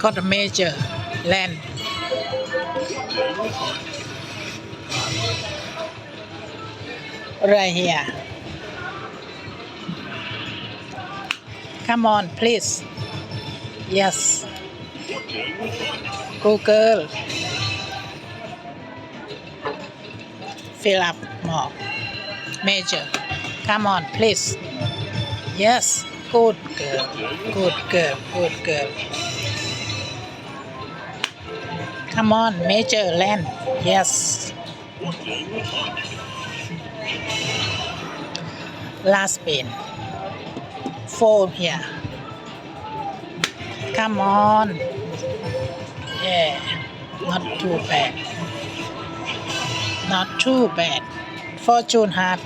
got a major land. Right here. Come on, please. Yes. Google. Fill up more. Major. Come on, please. Yes. Good girl. Good girl. Good girl. Come on, major land. Yes. Last spin. 4 here. Come on. Yeah. Not too bad. Not too bad. Fortune heart.